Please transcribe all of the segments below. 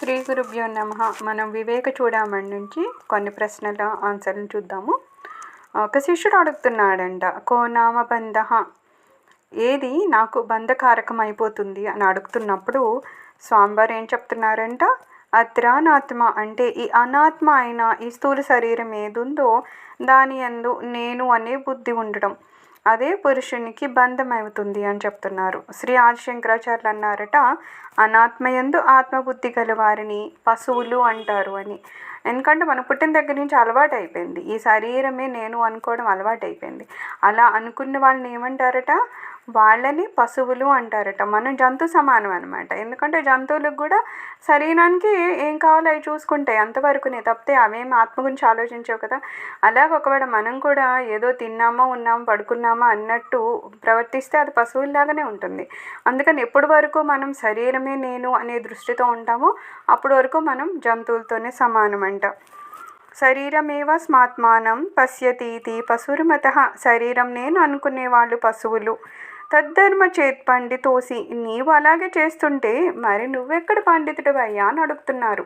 శ్రీ గురుభ్యో నమః. మనం వివేక చూడమని నుంచి కొన్ని ప్రశ్నల ఆన్సర్లు చూద్దాము. ఒక శిష్యుడు అడుగుతున్నాడంట, కో నామ బంధ, ఏది నాకు బంధకారకం అయిపోతుంది అని అడుగుతున్నప్పుడు స్వామివారు ఏం చెప్తున్నారంట, అత్రానాత్మ, అంటే ఈ అనాత్మ అయిన ఈ స్థూల శరీరం ఏదుందో దాని యందు నేను అనే బుద్ధి ఉండడం, అదే పురుషునికి బంధం అవుతుంది అని చెప్తున్నారు. శ్రీ ఆదిశంకరాచార్యులు అన్నారట, అనాత్మయందు ఆత్మబుద్ధి గల వారిని పశువులు అంటారు అని. ఎందుకంటే మనం పుట్టిన దగ్గర నుంచి అలవాటు అయిపోయింది, ఈ శరీరమే నేను అనుకోవడం అలవాటు అయిపోయింది. అలా అనుకున్న వాళ్ళని ఏమంటారట, వాళ్ళని పశువులు అంటారట. మనం జంతు సమానం అనమాట. ఎందుకంటే జంతువులకు కూడా శరీరానికి ఏం కావాలో అవి చూసుకుంటాయి, అంతవరకునే, తప్పితే అవేమి ఆత్మ గురించి ఆలోచించవు కదా. అలాగ ఒకవేళ మనం కూడా ఏదో తిన్నామా ఉన్నామా పడుకున్నామా అన్నట్టు ప్రవర్తిస్తే అది పశువుల్లాగానే ఉంటుంది. అందుకని ఎప్పటి వరకు మనం శరీరమే నేను అనే దృష్టితో ఉంటామో అప్పటి వరకు మనం జంతువులతోనే సమానం అంట. శరీరమేవ స్మాత్మానం పశ్యతీతి పశుర్మతః, శరీరం నేను అనుకునేవాళ్ళు పశువులు. తద్ధర్మ చేత్ పండితోసి, నీవు అలాగే చేస్తుంటే మరి నువ్వెక్కడ పండితుడు అయ్యా అని అడుగుతున్నారు.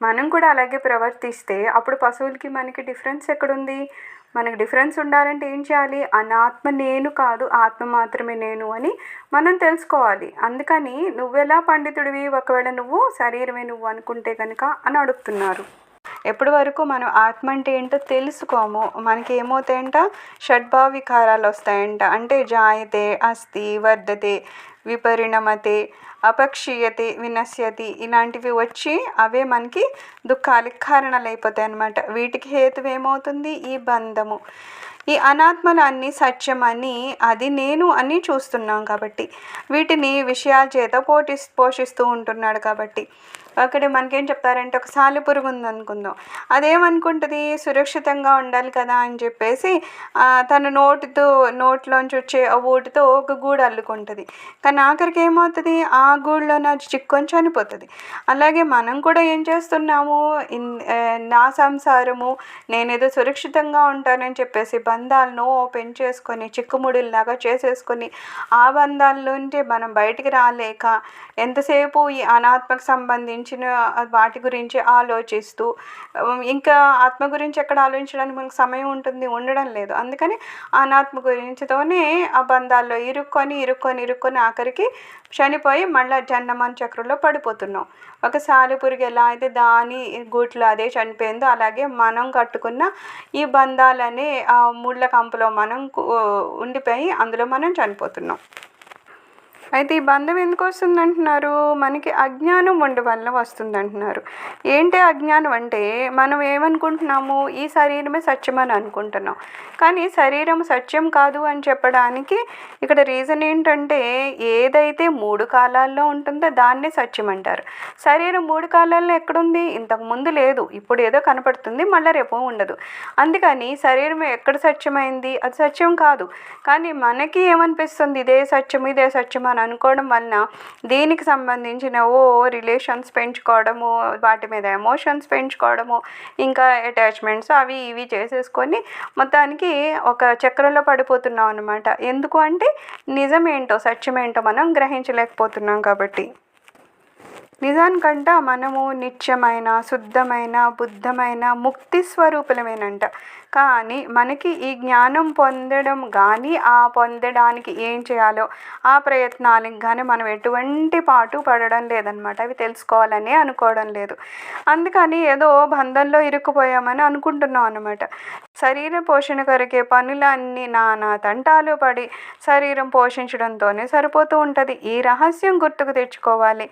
మనం కూడా అలాగే ప్రవర్తిస్తే అప్పుడు పశువులకి మనకి డిఫరెన్స్ ఎక్కడుంది? మనకు డిఫరెన్స్ ఉండాలంటే ఏం చేయాలి? అనాత్మ నేను కాదు, ఆత్మ మాత్రమే నేను అని మనం తెలుసుకోవాలి. అందుకని నువ్వెలా పండితుడివి ఒకవేళ నువ్వు శరీరమే నువ్వు అనుకుంటే కనుక అని అడుగుతున్నారు. ఎప్పటి వరకు మనం ఆత్మ అంటే ఏంటో తెలుసుకోమో మనకి ఏమవుతాయంట, షడ్భావ వికారాలు వస్తాయంట. అంటే జాయతే, అస్తి, వర్ధతే, విపరిణమతే, అపక్షీయతే, వినశ్యతి, ఇలాంటివి వచ్చి అవే మనకి దుఃఖాలకు కారణాలు అయిపోతాయి అన్నమాట. వీటికి హేతు ఏమవుతుంది? ఈ బంధము. ఈ అనాత్మలు అన్నీ సత్యమని, అది నేను అని చూస్తున్నాం కాబట్టి, వీటిని విషయాల చేత పోషిస్తూ ఉంటున్నాడు కాబట్టి. అక్కడ మనకేం చెప్తారంటే, ఒక సాలెపురుగు ఉందనుకుందాం, అదేమనుకుంటుంది, సురక్షితంగా ఉండాలి కదా అని చెప్పేసి తన నోట్లోంచి వచ్చే ఊటితో ఒక గూడు అల్లుకుంటుంది. కానీ ఆఖరికి ఏమవుతుంది, ఆ గూడులో చిక్కుకొని చనిపోతుంది. అలాగే మనం కూడా ఏం చేస్తున్నాము, నా సంసారము, నేనేదో సురక్షితంగా ఉంటానని చెప్పేసి బంధాలను పెంచేసుకొని చిక్కుముడిల్లాగా చేసేసుకొని ఆ బంధాల్లోంచి మనం బయటికి రాలేక ఎంతసేపు ఈ అనాత్మకు సంబంధించిన వాటి గురించి ఆలోచిస్తూ, ఇంకా ఆత్మ గురించి ఎక్కడ ఆలోచించడానికి మనకు సమయం ఉండడం లేదు. అందుకని అనాత్మ గురించితోనే ఆ బంధాల్లో ఇరుక్కొని ఆఖరికి చనిపోయి మళ్ళీ జన్మన్ చక్రంలో పడిపోతున్నాం. ఒక సాలెపురుగు ఎలా అయితే దాని గూట్లో అదే చనిపోయిందో, అలాగే మనం కట్టుకున్న ఈ బంధాలనే ఆ ముళ్ళ కంపలో మనం ఉండిపోయి అందులో మనం చనిపోతున్నాం. అయితే ఈ బంధం ఎందుకు వస్తుంది అంటున్నారు, మనకి అజ్ఞానం ఉండడం వల్ల వస్తుంది అంటున్నారు. ఏంటి అజ్ఞానం అంటే, మనం ఏమనుకుంటున్నాము, ఈ శరీరమే సత్యం అని అనుకుంటున్నాం. కానీ శరీరం సత్యం కాదు అని చెప్పడానికి ఇక్కడ రీజన్ ఏంటంటే, ఏదైతే 3 కాలాల్లో ఉంటుందో దాన్నే సత్యం అంటారు. శరీరం 3 కాలాల్లో ఎక్కడుంది? ఇంతకుముందు లేదు, ఇప్పుడు ఏదో కనపడుతుంది, మళ్ళీ రేపు ఉండదు. అందుకని శరీరం ఎక్కడ సత్యమైంది? అది సత్యం కాదు. కానీ మనకి ఏమనిపిస్తుంది, ఇదే సత్యం అని అనుకోవడం వలన దీనికి సంబంధించిన రిలేషన్స్ పెంచుకోవడము, వాటి మీద ఎమోషన్స్ పెంచుకోవడము, ఇంకా అటాచ్మెంట్స్ అవి ఇవి చేసేసుకొని మొత్తానికి ఒక చక్రంలో పడిపోతున్నాం అన్నమాట. ఎందుకు అంటే నిజమేంటో సత్యమేంటో మనం గ్రహించలేకపోతున్నాం కాబట్టి. నిజానికంట మనము నిత్యమైన, శుద్ధమైన, బుద్ధమైన, ముక్తి స్వరూపులమేనంట. కానీ మనకి ఈ జ్ఞానం పొందడం కానీ, ఆ పొందడానికి ఏం చేయాలో ఆ ప్రయత్నాలకు కానీ మనం ఎటువంటి పాటు పడడం లేదనమాట. అవి తెలుసుకోవాలని అనుకోవడం లేదు. అందుకని ఏదో బంధంలో ఇరుక్కుపోయామని అనుకుంటున్నాం అన్నమాట. శరీర పోషణ కొరకే పనులన్నీ నానా తంటాలు పడి శరీరం పోషించడంతోనే సరిపోతూ ఉంటుంది. ఈ రహస్యం గుర్తుకు తెచ్చుకోవాలి.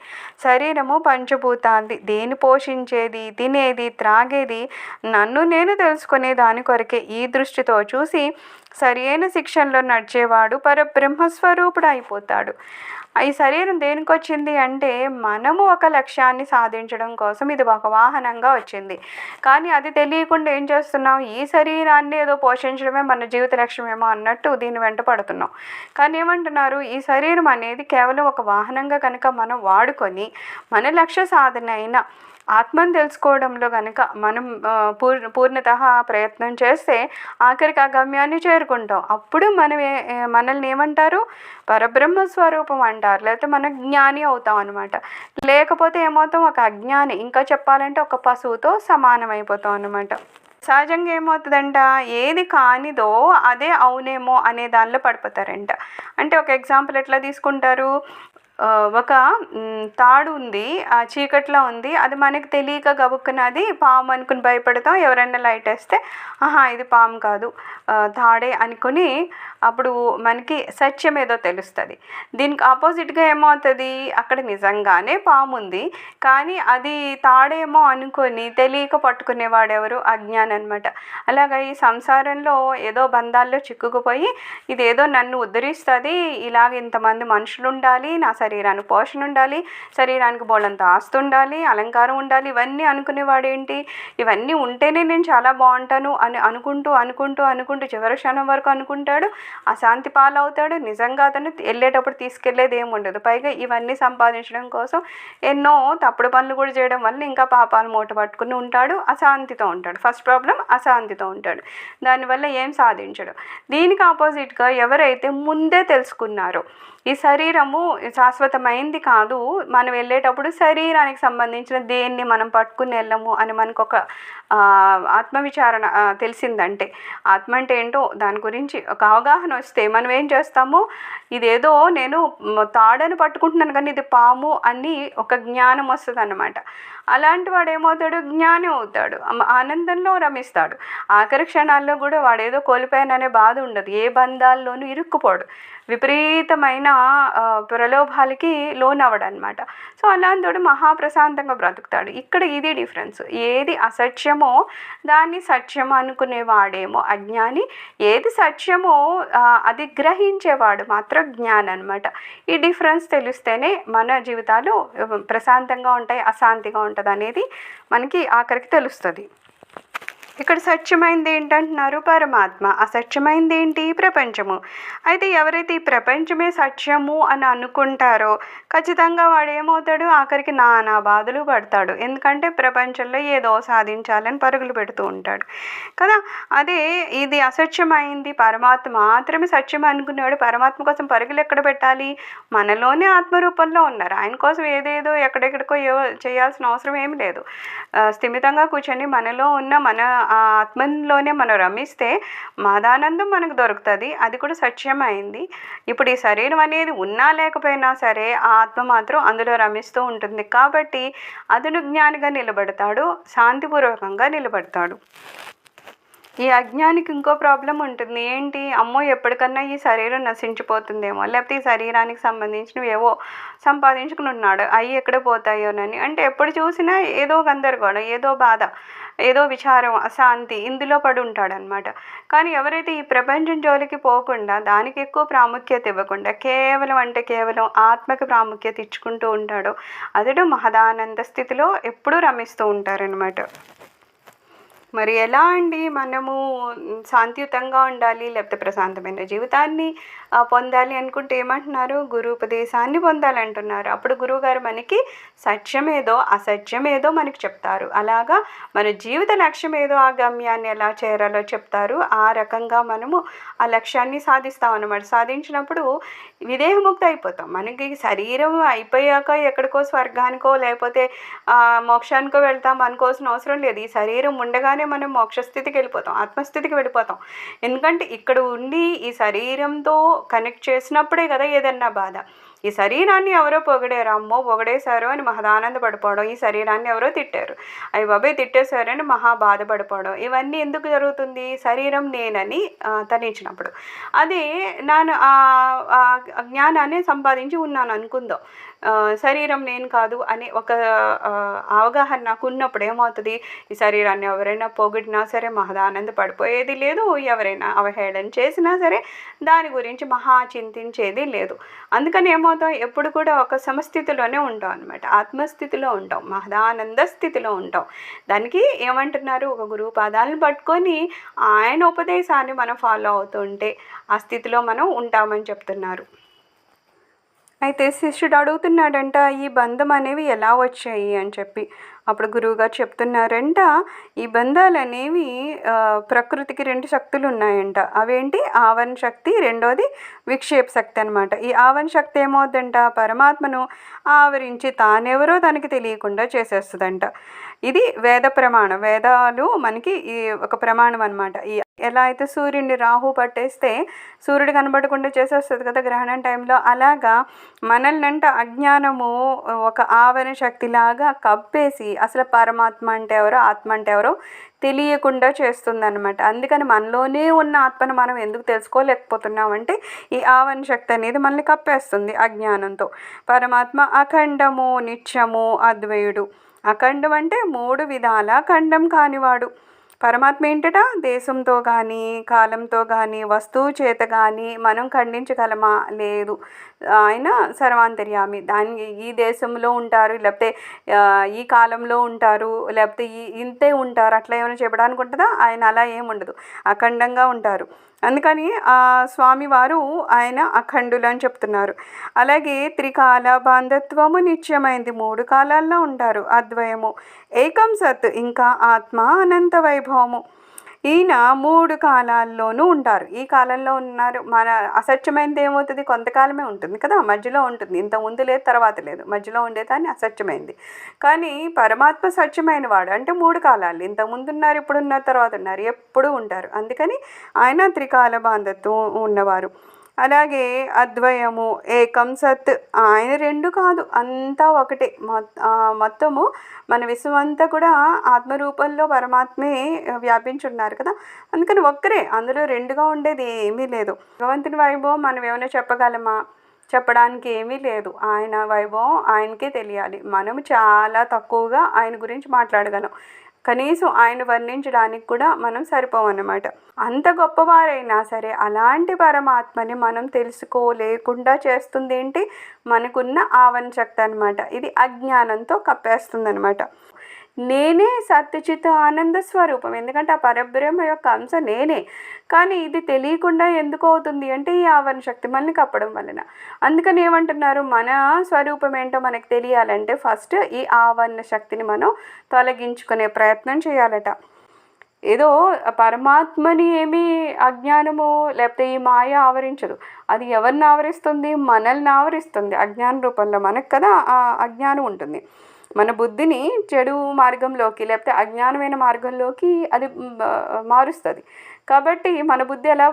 శరీరము పంచభూతాలది, దేని పోషించేది, తినేది, త్రాగేది నన్ను నేను తెలుసుకునే దాని కొరకే. ఈ దృష్టితో చూసి సరైన శిక్షణలో నడిచేవాడు పరబ్రహ్మస్వరూపుడు అయిపోతాడు. ఈ శరీరం దేనికి వచ్చింది అంటే, మనము ఒక లక్ష్యాన్ని సాధించడం కోసం ఇది ఒక వాహనంగా వచ్చింది. కానీ అది తెలియకుండా ఏం చేస్తున్నాం, ఈ శరీరాన్ని ఏదో పోషించడమే మన జీవిత లక్ష్యమేమో అన్నట్టు దీని వెంట పడుతున్నాం. కానీ ఏమంటున్నారు, ఈ శరీరం అనేది కేవలం ఒక వాహనంగా కనుక మనం వాడుకొని మన లక్ష్య సాధన అయిన ఆత్మను తెలుసుకోవడంలో కనుక మనం పూర్ణత ప్రయత్నం చేస్తే ఆఖరికి ఆ గమ్యాన్ని చేరుకుంటాం. అప్పుడు మనల్ని ఏమంటారు, పరబ్రహ్మ స్వరూపం అంటారు, లేకపోతే మనం జ్ఞాని అవుతాం అనమాట. లేకపోతే ఏమవుతాం, ఒక అజ్ఞాని, ఇంకా చెప్పాలంటే ఒక పశువుతో సమానం అయిపోతాం అనమాట. సహజంగా ఏమవుతుందంట, ఏది కానిదో అదే అవునేమో అనే దానిలో పడిపోతారంట. అంటే ఒక ఎగ్జాంపుల్ ఎట్లా తీసుకుంటారు, ఒక తాడు ఉంది, ఆ చీకట్లో ఉంది, అది మనకి తెలియక గబుక్కున అది పాము అనుకుని భయపడతాం. ఎవరైనా లైట్ వేస్తే ఆహా ఇది పాము కాదు తాడే అనుకుని అప్పుడు మనకి సత్యం ఏదో తెలుస్తుంది. దీనికి ఆపోజిట్గా ఏమవుతుంది, అక్కడ నిజంగానే పాము ఉంది కానీ అది తాడేమో అనుకొని తెలియక పట్టుకునేవాడు ఎవరు, అజ్ఞానం అనమాట. అలాగా ఈ సంసారంలో ఏదో బంధాల్లో చిక్కుకుపోయి ఇదేదో నన్ను ఉద్ధరిస్తుంది, ఇలాగ ఇంతమంది మనుషులు ఉండాలి, నా శరీరానికి పోషణ ఉండాలి, శరీరానికి బోళ్ళంత ఆస్తి ఉండాలి, అలంకారం ఉండాలి, ఇవన్నీ అనుకునేవాడు ఏంటి, ఇవన్నీ ఉంటేనే నేను చాలా బాగుంటాను అని అనుకుంటూ అనుకుంటూ అనుకుంటూ చివరి క్షణం వరకు అనుకుంటాడు. అశాంతి పాలవుతాడు. నిజంగా అతను వెళ్ళేటప్పుడు తీసుకెళ్లేది ఏమి ఉండదు. పైగా ఇవన్నీ సంపాదించడం కోసం ఎన్నో తప్పుడు పనులు కూడా చేయడం వల్ల ఇంకా పాపాలు మూట పట్టుకుని ఉంటాడు, అశాంతితో ఉంటాడు. ఫస్ట్ ప్రాబ్లం అశాంతితో ఉంటాడు, దానివల్ల ఏం సాధించడు. దీనికి ఆపోజిట్గా ఎవరైతే ముందే తెలుసుకున్నారో ఈ శరీరము శాశ్వతమైంది కాదు, మనం వెళ్ళేటప్పుడు శరీరానికి సంబంధించిన దేన్ని మనం పట్టుకుని వెళ్ళము అని మనకు ఒక ఆత్మవిచారణ తెలిసిందంటే, ఆత్మ అంటే ఏంటో దాని గురించి ఒక అవగాహన వస్తే మనం ఏం చేస్తాము, ఇదేదో నేను తాడని పట్టుకుంటున్నాను కానీ ఇది పాము అని ఒక జ్ఞానం వస్తుంది అన్నమాట. అలాంటి వాడు ఏమవుతాడు, జ్ఞానం అవుతాడు, ఆనందంలో రమిస్తాడు. ఆఖరి క్షణాల్లో కూడా వాడేదో కోల్పోయాననే బాధ ఉండదు, ఏ బంధాల్లోనూ ఇరుక్కుపోడు, విపరీతమైన ప్రలోభాలకి లోనవడు అనమాట. సో అలాంటి మహాప్రశాంతంగా బ్రతుకుతాడు. ఇక్కడ ఇది డిఫరెన్స్. ఏది అసత్యమో దాన్ని సత్యం అనుకునేవాడేమో అజ్ఞాని, ఏది సత్యమో అది గ్రహించేవాడు మాత్రం జ్ఞాని అనమాట. ఈ డిఫరెన్స్ తెలిస్తేనే మన జీవితాలు ప్రశాంతంగా ఉంటాయి, అశాంతిగా ఉంటుంది అనేది మనకి ఆఖరికి తెలుస్తుంది. ఇక్కడ సత్యమైంది ఏంటంటున్నారు, పరమాత్మ. అసత్యమైంది ఏంటి, ప్రపంచము. అయితే ఎవరైతే ఈ ప్రపంచమే సత్యము అని అనుకుంటారో ఖచ్చితంగా వాడు ఏమవుతాడు, ఆఖరికి నానా బాధలు పడతాడు. ఎందుకంటే ప్రపంచంలో ఏదో సాధించాలని పరుగులు పెడుతూ ఉంటాడు కదా. అదే ఇది అసత్యమైంది, పరమాత్మ మాత్రమే సత్యం అనుకునేవాడు పరమాత్మ కోసం పరుగులు ఎక్కడ పెట్టాలి, మనలోనే ఆత్మరూపంలో ఉన్నారు, ఆయన కోసం ఏదేదో ఎక్కడెక్కడికో చేయాల్సిన అవసరం ఏమి లేదు. స్థిమితంగా కూర్చొని మనలో ఉన్న మన ఆ ఆత్మలోనే మనం రమిస్తే మాదానందం మనకు దొరుకుతుంది. అది కూడా సత్యమైంది. ఇప్పుడు ఈ శరీరం అనేది ఉన్నా లేకపోయినా సరే ఆ ఆత్మ మాత్రం అందులో రమిస్తూ ఉంటుంది. కాబట్టి అతను జ్ఞానిగా నిలబడతాడు, శాంతిపూర్వకంగా నిలబడతాడు. ఈ అజ్ఞానికి ఇంకో ప్రాబ్లం ఉంటుంది ఏంటి, అమ్మో ఎప్పటికన్నా ఈ శరీరం నశించిపోతుందేమో, లేకపోతే ఈ శరీరానికి సంబంధించినవి ఏవో సంపాదించుకుని ఉన్నాడు అవి ఎక్కడ పోతాయోనని. అంటే ఎప్పుడు చూసినా ఏదో గందరగోళం, ఏదో బాధ, ఏదో విచారం, అశాంతి ఇందులో పడి ఉంటాడనమాట. కానీ ఎవరైతే ఈ ప్రపంచం జోలికి పోకుండా దానికి ఎక్కువ ప్రాముఖ్యత ఇవ్వకుండా కేవలం ఆత్మకి ప్రాముఖ్యత ఇచ్చుకుంటూ ఉంటాడో అతడు మహదానంద స్థితిలో ఎప్పుడూ రమిస్తూ ఉంటారనమాట. మరి ఎలా అండి మనము శాంతియుతంగా ఉండాలి, లేకపోతే ప్రశాంతమైన జీవితాన్ని పొందాలి అనుకుంటే ఏమంటున్నారు, గురు ఉపదేశాన్ని పొందాలంటున్నారు. అప్పుడు గురువుగారు మనకి సత్యమేదో అసత్యమేదో మనకి చెప్తారు. అలాగా మన జీవిత లక్ష్యం ఏదో ఆ గమ్యాన్ని ఎలా చేరాలో చెప్తారు. ఆ రకంగా మనము ఆ లక్ష్యాన్ని సాధిస్తాం అన్నమాట. సాధించినప్పుడు విదేహముక్తి అయిపోతాం. మనకి శరీరం అయిపోయాక ఎక్కడికో స్వర్గానికో లేకపోతే మోక్షానికో వెళ్తాం అనుకోవాల్సిన అవసరం లేదు. ఈ శరీరం ఉండగానే మనం మోక్షస్థితికి వెళ్ళిపోతాం, ఆత్మస్థితికి వెళ్ళిపోతాం. ఎందుకంటే ఇక్కడ ఉండి ఈ శరీరంతో కనెక్ట్ చేసినప్పుడే కదా ఏదన్నా బాధ. ఈ శరీరాన్ని ఎవరో పొగిడారు, అమ్మో పొగడేశారు అని మహదానంద పడిపోవడం, ఈ శరీరాన్ని ఎవరో తిట్టారు, అవి బాబాయ్ తిట్టేశారు అని మహా బాధపడిపోవడం, ఇవన్నీ ఎందుకు జరుగుతుంది, శరీరం నేనని తనించినప్పుడు. అదే నేను జ్ఞానాన్ని సంపాదించి ఉన్నాను అనుకుందాం, శరీరం నేను కాదు అనే ఒక అవగాహన నాకు ఉన్నప్పుడు ఏమవుతుంది, ఈ శరీరాన్ని ఎవరైనా పొగిడినా సరే మహదానంద పడిపోయేది లేదు, ఎవరైనా అవహేళన చేసినా సరే దాని గురించి మహా చింతించేది లేదు. అందుకని ఏమవుతాం, ఎప్పుడు కూడా ఒక సమస్థితిలోనే ఉంటాం అనమాట, ఆత్మస్థితిలో ఉంటాం, మహదానంద స్థితిలో ఉంటాం. దానికి ఏమంటున్నారు, ఒక గురువు పాదాలను పట్టుకొని ఆయన ఉపదేశాన్ని మనం ఫాలో అవుతుంటే ఆ స్థితిలో మనం ఉంటామని చెప్తున్నారు. అయితే శిష్యుడు అడుగుతున్నాడంట, ఈ బంధం అనేవి ఎలా వచ్చాయి అని చెప్పి. అప్పుడు గురువుగారు చెప్తున్నారంట, ఈ బంధాలనేవి ప్రకృతికి 2 శక్తులు ఉన్నాయంట. అవేంటి? ఆవరణ శక్తి, రెండోది విక్షేప శక్తి అనమాట. ఈ ఆవరణ శక్తి ఏమవుద్దంట, పరమాత్మను ఆవరించి తానెవరో తనకి తెలియకుండా చేసేస్తుందంట. ఇది వేద ప్రమాణం. వేదాలు మనకి ఈ ఒక ప్రమాణం అనమాట. ఎలా అయితే సూర్యుడిని రాహు పట్టేస్తే సూర్యుడు కనబడకుండా చేసేస్తుంది కదా గ్రహణం టైంలో, అలాగా మనల్నంట అజ్ఞానము ఒక ఆవరణ శక్తిలాగా కప్పేసి అసలు పరమాత్మ అంటే ఎవరో, ఆత్మ అంటే ఎవరో తెలియకుండా చేస్తుందన్నమాట. అందుకని మనలోనే ఉన్న ఆత్మను మనం ఎందుకు తెలుసుకోలేకపోతున్నామంటే ఈ ఆవరణ శక్తి అనేది మనల్ని కప్పేస్తుంది అజ్ఞానంతో. పరమాత్మ అఖండము, నిత్యము, అద్వయుడు. అఖండం అంటే 3 విధాల ఖండం కానివాడు. పరమాత్మ ఏంటట, దేశంతో కానీ, కాలంతో కానీ, వస్తువు చేత కానీ మనం ఖండించగలమా? లేదు. ఆయన సర్వాంతర్యామి. ఈ దేశంలో ఉంటారు, లేకపోతే ఈ కాలంలో ఉంటారు, లేకపోతే ఇంతే ఉంటారు, అట్లా ఏమైనా చెప్పడానికి ఉంటుందా? ఆయన అలా ఏముండదు, అఖండంగా ఉంటారు. అందుకని స్వామివారు ఆయన అఖండులు అని చెప్తున్నారు. అలాగే త్రికాల బాంధత్వము నిత్యమైంది, 3 కాలాల్లో ఉంటారు. అద్వయము, ఏకం సత్, ఇంకా ఆత్మ అనంత వైభవము. ఈయన 3 కాలాల్లోనూ ఉంటారు. ఈ కాలంలో ఉన్నారు. మన అసత్యమైనది ఏమవుతుంది, కొంతకాలమే ఉంటుంది కదా, మధ్యలో ఉంటుంది. ఇంత ముందు లేదు, తర్వాత లేదు, మధ్యలో ఉండేదాన్ని అసత్యమైంది. కానీ పరమాత్మ సత్యమైన వాడు. అంటే 3 కాలాలు, ఇంత ముందు ఉన్నారు, ఇప్పుడు ఉన్నారు, తర్వాత ఉన్నారు, ఎప్పుడూ ఉంటారు. అందుకని ఆయన త్రికాల బాంధత్వం ఉన్నవారు. అలాగే అద్వయము, ఏకం సత్, ఆయన 2 కాదు, అంతా ఒకటే. మొత్తము మన విశ్వమంతా కూడా ఆత్మరూపంలో పరమాత్మే వ్యాపించున్నారు కదా. అందుకని ఒక్కరే, అందులో 2గా ఉండేది ఏమీ లేదు. భగవంతుని వైభవం మనం ఏమైనా చెప్పగలమా? చెప్పడానికి ఏమీ లేదు. ఆయన వైభవం ఆయనకే తెలియాలి. మనము చాలా తక్కువగా ఆయన గురించి మాట్లాడగలం. కనీసం ఆయన వర్ణించడానికి కూడా మనం సరిపోమన్నమాట. అంత గొప్పవారైనా సరే అలాంటి పరమాత్మని మనం తెలుసుకోలేకుండా చేస్తుంది ఏంటి, మనకున్న ఆవరణ శక్తి అనమాట. ఇది అజ్ఞానంతో కప్పేస్తుంది అనమాట. నేనే సత్యచిత ఆనంద స్వరూపం. ఎందుకంటే ఆ పరబ్రహ్మ యొక్క అంశ నేనే. కానీ ఇది తెలియకుండా ఎందుకు అవుతుంది అంటే ఈ ఆవరణ శక్తి మనల్ని కప్పడం వలన. అందుకని ఏమంటున్నారు, మన స్వరూపం ఏంటో మనకు తెలియాలంటే ఫస్ట్ ఈ ఆవరణ శక్తిని మనం తొలగించుకునే ప్రయత్నం చేయాలట. ఏదో పరమాత్మని ఏమీ అజ్ఞానము లేకపోతే ఈ మాయ ఆవరించదు. అది ఎవరిని ఆవరిస్తుంది? మనల్ని ఆవరిస్తుంది అజ్ఞాన రూపంలో. మనకు కదా ఆ అజ్ఞానం ఉంటుంది. మన బుద్ధిని చెడు మార్గంలోకి లేకపోతే అజ్ఞానమైన మార్గంలోకి అది మారుస్తుంది. కాబట్టి మన బుద్ధి ఎలా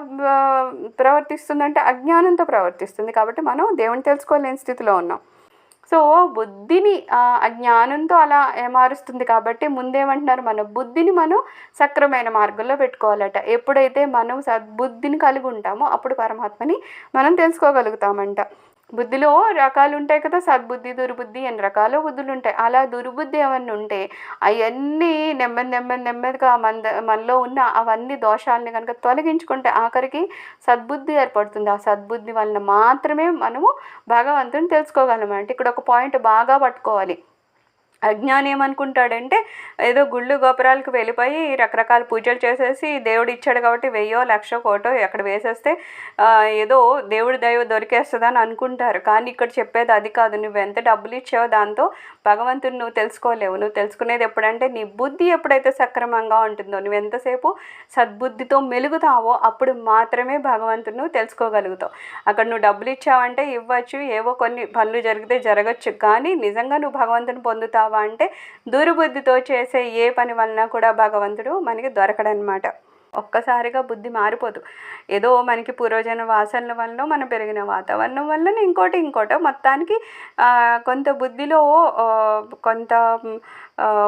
ప్రవర్తిస్తుందంటే అజ్ఞానంతో ప్రవర్తిస్తుంది. కాబట్టి మనం దేవుని తెలుసుకోలేని స్థితిలో ఉన్నాం. సో బుద్ధిని అజ్ఞానంతో అలా మారుస్తుంది. కాబట్టి ముందేమంటున్నారు, మన బుద్ధిని మనం సక్రమైన మార్గంలో పెట్టుకోవాలట. ఎప్పుడైతే మనం సద్బుద్ధిని కలిగి ఉంటామో అప్పుడు పరమాత్మని మనం తెలుసుకోగలుగుతామంట. బుద్ధిలో రకాలు ఉంటాయి కదా, సద్బుద్ధి, దుర్బుద్ధి అని రకాల బుద్ధులు ఉంటాయి. అలా దుర్బుద్ధి ఏమన్నా ఉంటే అవన్నీ నెమ్మదిగా మనలో ఉన్న అవన్నీ దోషాలని కనుక తొలగించుకుంటే ఆఖరికి సద్బుద్ధి ఏర్పడుతుంది. ఆ సద్బుద్ధి వలన మాత్రమే మనము భగవంతుని తెలుసుకోగలమంటే ఇక్కడ ఒక పాయింట్ బాగా పట్టుకోవాలి. అజ్ఞాని ఏమనుకుంటాడంటే ఏదో గుళ్ళు గోపురాలకు వెళ్ళిపోయి రకరకాల పూజలు చేసేసి దేవుడు ఇచ్చాడు కాబట్టి 1000, 1,00,000, 1,00,00,000 ఎక్కడ వేసేస్తే ఏదో దేవుడి దైవ దొరికేస్తుందని అనుకుంటారు. కానీ ఇక్కడ చెప్పేది అది కాదు. నువ్వు ఎంత డబ్బులు ఇచ్చావో దాంతో భగవంతుని నువ్వు తెలుసుకోలేవు. నువ్వు తెలుసుకునేది ఎప్పుడంటే నీ బుద్ధి ఎప్పుడైతే సక్రమంగా ఉంటుందో, నువ్వు ఎంతసేపు సద్బుద్ధితో మెలుగుతావో అప్పుడు మాత్రమే భగవంతుని నువ్వు తెలుసుకోగలుగుతావు. అక్కడ నువ్వు డబ్బులు ఇచ్చావంటే ఇవ్వచ్చు, ఏవో కొన్ని పనులు జరిగితే జరగచ్చు, కానీ నిజంగా నువ్వు భగవంతుని పొందుతావా అంటే దుర్బుద్ధితో చేసే ఏ పని వలన కూడా భగవంతుడు మనకి దొరకడనమాట. ఒక్కసారిగా బుద్ధి మారిపోదు. ఏదో మనకి పూర్వజన వాసనల వలన మనం పెరిగిన వాతావరణం వలన ఇంకోటో మొత్తానికి కొంత బుద్ధిలో కొంత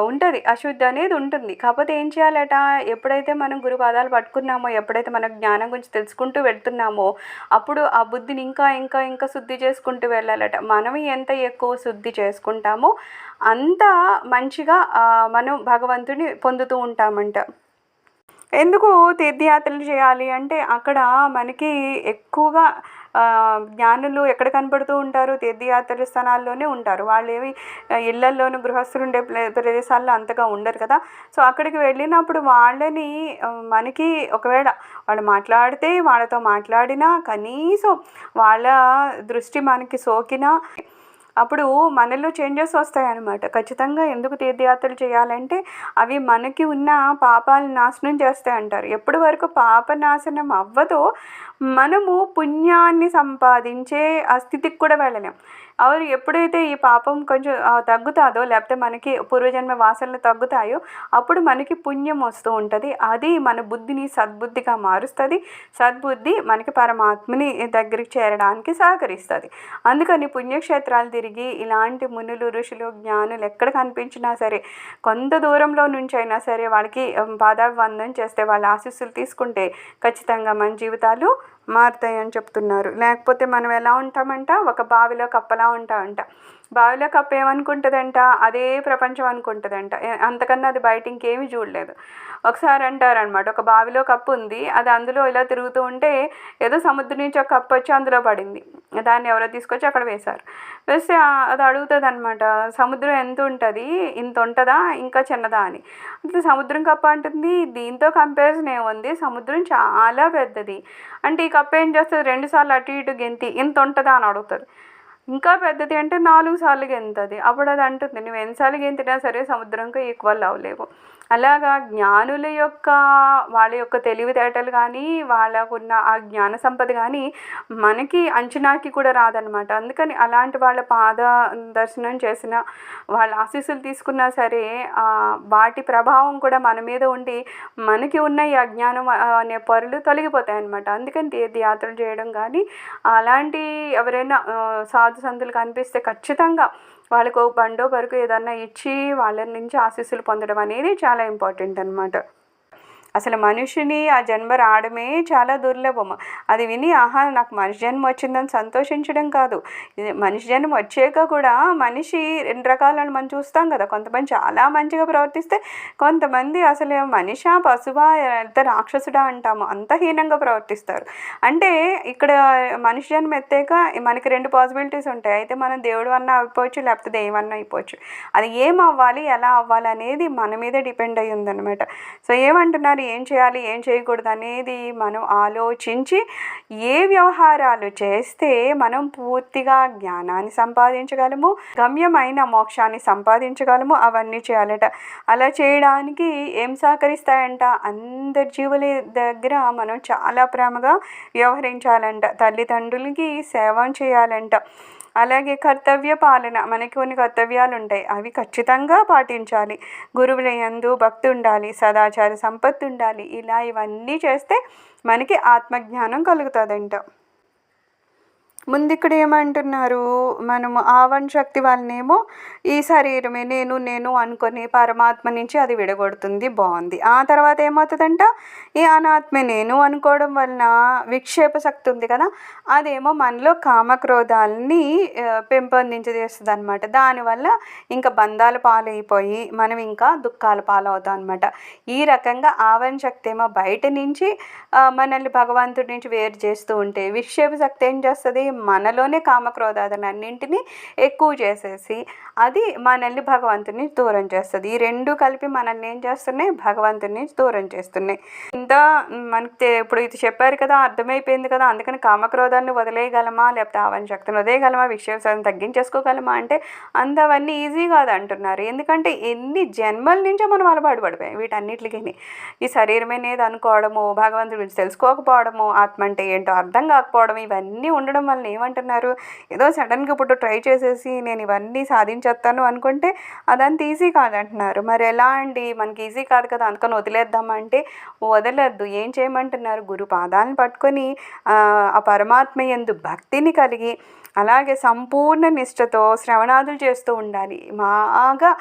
ఉంటుంది, అశుద్ధి అనేది ఉంటుంది. కాకపోతే ఏం చేయాలట, ఎప్పుడైతే మనం గురుపాదాలు పట్టుకున్నామో, ఎప్పుడైతే మన జ్ఞానం గురించి తెలుసుకుంటూ వెళ్తున్నామో అప్పుడు ఆ బుద్ధిని ఇంకా శుద్ధి చేసుకుంటూ వెళ్ళాలట. మనం ఎంత ఎక్కువ శుద్ధి చేసుకుంటామో అంత మంచిగా మనం భగవంతుని పొందుతూ ఉంటామంట. ఎందుకు తీర్థయాత్రలు చేయాలి అంటే అక్కడ మనకి ఎక్కువగా జ్ఞానులు ఎక్కడ కనపడుతూ ఉంటారు, తీర్థయాత్ర స్థానాల్లోనే ఉంటారు. వాళ్ళు ఏమి ఇళ్లల్లోనూ గృహస్థులు ఉండే ప్రదేశాల్లో అంతగా ఉండరు కదా. సో అక్కడికి వెళ్ళినప్పుడు వాళ్ళని మనకి ఒకవేళ వాళ్ళు మాట్లాడితే వాళ్ళతో మాట్లాడినా కనీసం వాళ్ళ దృష్టి మనకి సోకినా అప్పుడు మనలో చేంజెస్ వస్తాయన్నమాట. ఖచ్చితంగా ఎందుకు తీర్థయాత్రలు చేయాలంటే అవి మనకి ఉన్న పాపాలను నాశనం చేస్తాయంటారు. ఎప్పటి వరకు పాప నాశనం అవ్వదో మనము పుణ్యాన్ని సంపాదించే ఆ స్థితికి కూడా వెళ్ళలేం. అవును, ఎప్పుడైతే ఈ పాపం కొంచెం తగ్గుతాదో, లేకపోతే మనకి పూర్వజన్మ వాసనలు తగ్గుతాయో అప్పుడు మనకి పుణ్యం వస్తూ ఉంటుంది. అది మన బుద్ధిని సద్బుద్ధిగా మారుస్తుంది. సద్బుద్ధి మనకి పరమాత్మని దగ్గరికి చేరడానికి సహకరిస్తుంది. అందుకని పుణ్యక్షేత్రాలు తిరిగి ఇలాంటి మునులు, ఋషులు, జ్ఞానులు ఎక్కడ కనిపించినా సరే కొంత దూరంలో నుంచి అయినా సరే వాళ్ళకి పాదాభివందనం చేస్తే, వాళ్ళ ఆశీస్సులు తీసుకుంటే ఖచ్చితంగా మన జీవితాలు మారుతాయని చెప్తున్నారు. లేకపోతే మనం ఎలా ఉంటామంట, ఒక బావిలో కప్పలా ఉంటామంట. బావిలో కప్ప ఏమనుకుంటుందంట, అదే ప్రపంచం అనుకుంటుందంట. అంతకన్నా అది బయట ఇంకేమీ చూడలేదు. ఒకసారి అంటారనమాట, ఒక బావిలో కప్పు ఉంది, అది అందులో ఇలా తిరుగుతూ ఉంటే ఏదో సముద్రం నుంచి ఒక కప్పు వచ్చి అందులో పడింది. దాన్ని ఎవరో తీసుకొచ్చి అక్కడ వేశారు. వేస్తే అది అడుగుతుంది అనమాట, సముద్రం ఎంత ఉంటుంది, ఇంత ఉంటుందా ఇంకా చిన్నదా అని. అంటే సముద్రం కప్ప అంటుంది, దీంతో కంపారిజన్ ఏముంది, సముద్రం చాలా పెద్దది. అంటే ఈ కప్ప ఏం చేస్తుంది, 2 సార్లు అటు ఇటు గెంతి ఇంత ఉంటుందా అని అడుగుతుంది. ఇంకా పెద్దది అంటే 4 సార్లు గెంతది. అప్పుడు అది అంటుంది, నువ్వు ఎన్నిసార్లు గెంతినా సరే సముద్రంకి ఈక్వల్ అవ్వలేవు. అలాగా జ్ఞానుల యొక్క వాళ్ళ యొక్క తెలివితేటలు కానీ, వాళ్ళకున్న ఆ జ్ఞాన సంపద కానీ మనకి అంచనాకి కూడా రాదనమాట. అందుకని అలాంటి వాళ్ళ పాద దర్శనం చేసిన, వాళ్ళ ఆశీస్సులు తీసుకున్నా సరే వాటి ప్రభావం కూడా మన మీద ఉండి మనకి ఉన్న ఈ అజ్ఞానం అనే పొరలు తొలగిపోతాయి అన్నమాట. అందుకని తీర్థయాత్రలు చేయడం కానీ, అలాంటి ఎవరైనా సాధు సంతులు కనిపిస్తే ఖచ్చితంగా వాళ్ళకు బండో బరుకు ఏదన్నా ఇచ్చి వాళ్ళ నుంచి ఆశీస్సులు పొందడం అనేది చాలా ఇంపార్టెంట్ అనమాట. అసలు మనిషిని ఆ జన్మ రావడమే చాలా దుర్లభం. అది విని ఆహా నాకు మనిషి జన్మ వచ్చిందని సంతోషించడం కాదు, మనిషి జన్మ వచ్చాక కూడా మనిషి 2 రకాలను మనం చూస్తాం కదా. కొంతమంది చాలా మంచిగా ప్రవర్తిస్తే, కొంతమంది అసలు మనిషా పశువా ఎంత రాక్షసుడా అంటాము, అంత హీనంగా ప్రవర్తిస్తారు. అంటే ఇక్కడ మనిషి జన్మ ఎత్తాక మనకి 2 పాసిబిలిటీస్ ఉంటాయి. అయితే మనం దేవుడు అన్న అయిపోవచ్చు, లేకపోతే దెయ్యం అన్న అయిపోవచ్చు. అది ఏం అవ్వాలి, ఎలా అవ్వాలి అనేది మన మీదే డిపెండ్ అయ్యి ఉందన్నమాట. సో ఏమంటున్నారు, ఏం చేయాలి, ఏం చేయకూడదు అనేది మనం ఆలోచించి ఏ వ్యవహారాలు చేస్తే మనం పూర్తిగా జ్ఞానాన్ని సంపాదించగలము, గమ్యమైన మోక్షాన్ని సంపాదించగలము, అవన్నీ చేయాలట. అలా చేయడానికి ఏం సహకరిస్తాయంట, అందరి జీవుల దగ్గర మనం చాలా ప్రేమగా వ్యవహరించాలంట, తల్లిదండ్రులకి సేవ చేయాలంట. అలాగే కర్తవ్య పాలన, మనకి కొన్ని కర్తవ్యాలు ఉంటాయి, అవి ఖచ్చితంగా పాటించాలి. గురువుల యందు భక్తి ఉండాలి, సదాచార సంపత్తి ఉండాలి. ఇలా ఇవన్నీ చేస్తే మనకి ఆత్మజ్ఞానం కలుగుతుందంట. ముందు ఇక్కడ ఏమంటున్నారు, మనము ఆవరణ శక్తి వల్లనేమో ఈ శరీరమే నేను నేను అనుకొని పరమాత్మ నుంచి అది విడగొడుతుంది, బాగుంది. ఆ తర్వాత ఏమవుతుందంట, ఈ అనాత్మ నేను అనుకోవడం వలన విక్షేప శక్తి ఉంది కదా, అదేమో మనలో కామక్రోధాలని పెంపొందించేస్తుంది అనమాట. దానివల్ల ఇంకా బంధాల పాలైపోయి మనం ఇంకా దుఃఖాల పాలవుతాం అనమాట. ఈ రకంగా ఆవరణ శక్తి ఏమో బయట నుంచి మనల్ని భగవంతుడి నుంచి వేరు చేస్తూ ఉంటే, విక్షేప శక్తి ఏం చేస్తుంది, మనలోనే కామక్రోధాలన్నింటినీ ఎక్కువ చేసేసి అది మనల్ని భగవంతుని దూరం చేస్తుంది. ఈ 2 కలిపి మనల్ని ఏం చేస్తున్నాయి, భగవంతుని దూరం చేస్తున్నాయి. ఇంత మనకి ఇప్పుడు ఇది చెప్పారు కదా, అర్థమైపోయింది కదా. అందుకని కామక్రోధాన్ని వదిలేయగలమా, లేకపోతే ఆవరణ శక్తిని వదిలేయగలమా, విక్షేపాన్ని తగ్గించేసుకోగలమా అంటే అవన్నీ ఈజీ కాదు అంటున్నారు. ఎందుకంటే ఎన్ని జన్మల నుంచో మనం అలవాటు పడిపోయాం వీటన్నిటికి. ఈ శరీరమేనేది అనుకోవడము, భగవంతుడి గురించి తెలుసుకోకపోవడము, ఆత్మ అంటే ఏంటో అర్థం కాకపోవడం, ఇవన్నీ ఉండడం వల్ల ఏమంటున్నారు, ఏదో సడన్గా ఇప్పుడు ట్రై చేసేసి నేను ఇవన్నీ సాధించేస్తాను అనుకుంటే అదంత ఈజీ కాదంటున్నారు. మరి ఎలా అండి, మనకి ఈజీ కాదు కదా, అందుకని వదిలేద్దామంటే వదలద్దు. ఏం చేయమంటున్నారు, గురు పాదాలను పట్టుకొని ఆ పరమాత్మ యందు భక్తిని కలిగి అలాగే సంపూర్ణ నిష్ఠతో శ్రవణాదులు చేస్తూ ఉండాలి. బాగా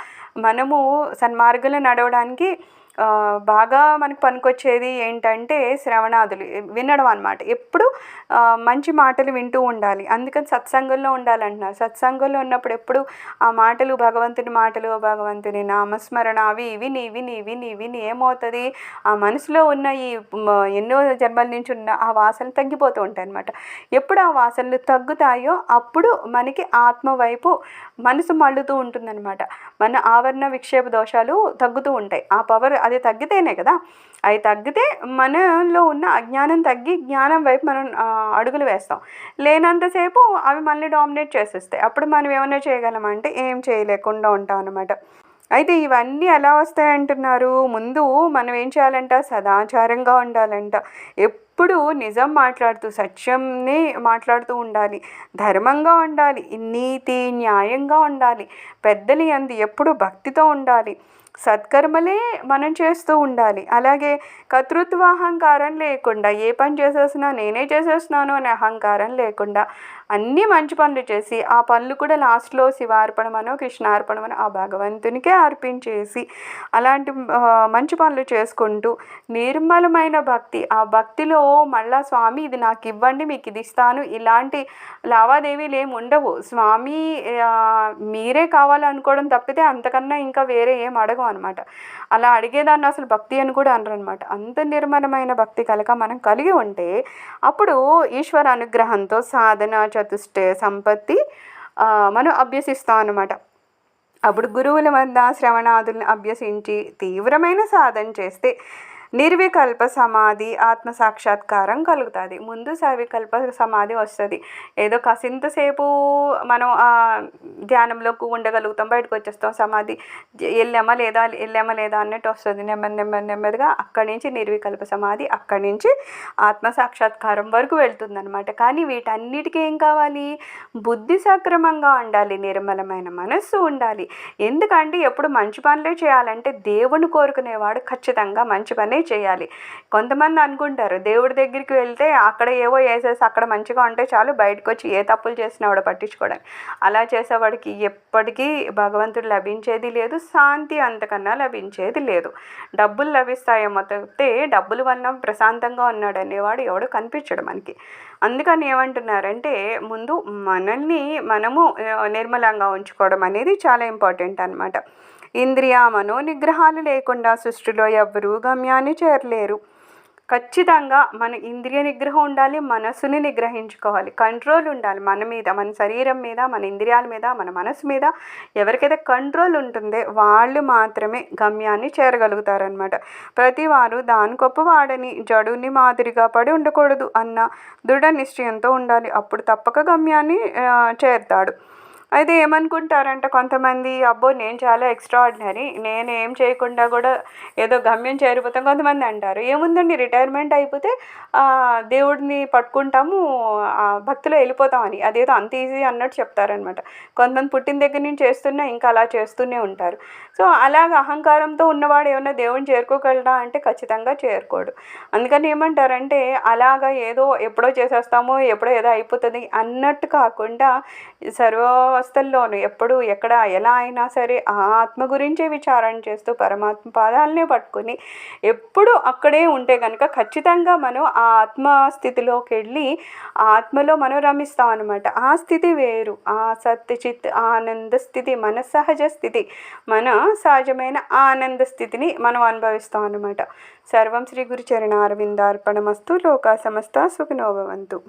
మనము సన్మార్గంలో నడవడానికి బాగా మనకు పనికొచ్చేది ఏంటంటే శ్రవణాదులు వినడం అన్నమాట. ఎప్పుడు మంచి మాటలు వింటూ ఉండాలి. అందుకని సత్సంగంలో ఉండాలంటున్నారు. సత్సంగంలో ఉన్నప్పుడు ఎప్పుడు ఆ మాటలు, భగవంతుని మాటలు, భగవంతుని నామస్మరణ అవి విని విని విని విని ఏమవుతుంది, ఆ మనసులో ఉన్న ఈ ఎన్నో జన్మల నుంచి ఉన్న ఆ వాసనలు తగ్గిపోతూ ఉంటాయి అన్నమాట. ఎప్పుడు ఆ వాసనలు తగ్గుతాయో అప్పుడు మనకి ఆత్మ వైపు మనసు మళ్ళుతూ ఉంటుందన్నమాట. మన ఆవరణ విక్షేప దోషాలు తగ్గుతూ ఉంటాయి. ఆ పవర్ అది తగ్గితేనే కదా, అవి తగ్గితే మనలో ఉన్న అజ్ఞానం తగ్గి జ్ఞానం వైపు మనం అడుగులు వేస్తాం. లేనంతసేపు అవి మనల్ని డామినేట్ చేసేస్తాయి. అప్పుడు మనం ఏమైనా చేయగలమంటే ఏం చేయలేకుండా ఉంటాం అన్నమాట. అయితే ఇవన్నీ ఎలా వస్తాయంటున్నారు? ముందు మనం ఏం చేయాలంట? సదాచారంగా ఉండాలంట. ఎప్పుడు నిజం మాట్లాడుతూ సత్యంని మాట్లాడుతూ ఉండాలి. ధర్మంగా ఉండాలి. నీతి న్యాయంగా ఉండాలి. పెద్దల యందు ఎప్పుడు భక్తితో ఉండాలి. సత్కర్మలే మనం చేస్తూ ఉండాలి. అలాగే కర్తృత్వ అహంకారం లేకుండా, ఏ పని చేసేసినా నేనే చేసేస్తున్నాను అనే అహంకారం లేకుండా అన్నీ మంచి పనులు చేసి, ఆ పనులు కూడా లాస్ట్లో శివార్పణమనో కృష్ణార్పణమనో ఆ భగవంతునికే అర్పించేసి అలాంటి మంచి పనులు చేసుకుంటూ నిర్మలమైన భక్తి, ఆ భక్తిలో మళ్ళా స్వామి ఇది నాకు ఇవ్వండి, మీకు ఇది ఇస్తాను, ఇలాంటి లావాదేవీలు ఏమి ఉండవు. స్వామి మీరే కావాలనుకోవడం తప్పితే అంతకన్నా ఇంకా వేరే ఏం అడగం అనమాట. అలా అడిగేదాన్ని అసలు భక్తి అని కూడా అనరు అనమాట. అంత నిర్మలమైన భక్తి కనుక మనం కలిగి ఉంటే అప్పుడు ఈశ్వర అనుగ్రహంతో సాధన చతుష్ట సంపత్తి మనం అభ్యసిస్తాం అన్నమాట. అప్పుడు గురువుల వద్ద శ్రవణాదుల్ని అభ్యసించి తీవ్రమైన సాధన చేస్తే నిర్వికల్ప సమాధి ఆత్మ సాక్షాత్కారం కలుగుతుంది. ముందు సవికల్ప సమాధి వస్తుంది. ఏదో కాసింతసేపు మనం ధ్యానంలోకి ఉండగలుగుతాం, బయటకు వచ్చేస్తాం, సమాధి వెళ్ళామా లేదా అన్నట్టు వస్తుంది. నెమ్మదిగా అక్కడి నుంచి నిర్వికల్ప సమాధి, అక్కడి నుంచి ఆత్మ సాక్షాత్కారం వరకు వెళ్తుందనమాట. కానీ వీటన్నిటికీ ఏం కావాలి? బుద్ధి సక్రమంగా ఉండాలి, నిర్మలమైన మనస్సు ఉండాలి. ఎందుకంటే ఎప్పుడు మంచి పనులే చేయాలంటే దేవుని కోరుకునేవాడు ఖచ్చితంగా మంచి పనే చేయాలి. కొంతమంది అనుకుంటారు దేవుడి దగ్గరికి వెళ్తే అక్కడ ఏవో వేసేసి అక్కడ మంచిగా ఉంటే చాలు, బయటకు వచ్చి ఏ తప్పులు చేసినా వాడు పట్టించుకోవడానికి. అలా చేసేవాడికి ఎప్పటికీ భగవంతుడు లభించేది లేదు, శాంతి అంతకన్నా లభించేది లేదు. డబ్బులు లభిస్తాయేమో తప్పితే డబ్బుల వల్ల ప్రశాంతంగా ఉన్నాడు అనేవాడు ఎవడు కనిపించడు మనకి. అందుకని ఏమంటున్నారంటే ముందు మనల్ని మనము నిర్మలంగా ఉంచుకోవడం అనేది చాలా ఇంపార్టెంట్ అనమాట. ఇంద్రియ మనోనిగ్రహాలు లేకుండా సృష్టిలో ఎవ్వరూ గమ్యాన్ని చేరలేరు. ఖచ్చితంగా మన ఇంద్రియ నిగ్రహం ఉండాలి, మనసుని నిగ్రహించుకోవాలి, కంట్రోల్ ఉండాలి మన మీద, మన శరీరం మీద, మన ఇంద్రియాల మీద, మన మనసు మీద. ఎవరికైతే కంట్రోల్ ఉంటుందో వాళ్ళు మాత్రమే గమ్యాన్ని చేరగలుగుతారనమాట. ప్రతివారు దాని గొప్పవాడని జడుని మాదిరిగా పడి ఉండకూడదు అన్న దృఢ నిశ్చయంతో ఉండాలి. అప్పుడు తప్పక గమ్యాన్ని చేరుతాడు. అయితే ఏమనుకుంటారంట కొంతమంది, అబ్బో నేను చాలా ఎక్స్ట్రాఆర్డినరీ, నేను ఏం చేయకుండా కూడా ఏదో గమ్యం చేరిపోతాం. కొంతమంది అంటారు ఏముందండి రిటైర్మెంట్ అయిపోతే దేవుడిని పట్టుకుంటాము, భక్తిలో వెళ్ళిపోతామని, అదేదో అంత ఈజీ అన్నట్టు చెప్తారనమాట. కొంతమంది పుట్టిన దగ్గర నుంచి చేస్తున్నా ఇంకా అలా చేస్తూనే ఉంటారు. సో అలాగ అహంకారంతో ఉన్నవాడు ఏమన్నా దేవుడిని చేరుకోగలడా అంటే ఖచ్చితంగా చేరుకోడు. అందుకని ఏమంటారంటే అలాగా ఏదో ఎప్పుడో చేసేస్తామో ఎప్పుడో ఏదో అయిపోతుంది అన్నట్టు కాకుండా సర్వావస్థల్లోనూ ఎప్పుడు ఎక్కడ ఎలా అయినా సరే ఆ ఆత్మ గురించే విచారణ చేస్తూ పరమాత్మ పాదాలనే పట్టుకుని ఎప్పుడు అక్కడే ఉంటే కనుక ఖచ్చితంగా మనం ఆ ఆత్మ స్థితిలోకి వెళ్ళి ఆ ఆత్మలో మనం రమిస్తాం అనమాట. ఆ స్థితి వేరు, ఆ సత్యచిత్ ఆనంద స్థితి, మన సహజ స్థితి, మన సహజమైన ఆనంద స్థితిని మనం అనుభవిస్తాం అనమాట. సర్వం శ్రీ గురు చరణారవిందార్పణమస్తు. లోకా సమస్త సుఖినో భవంతు.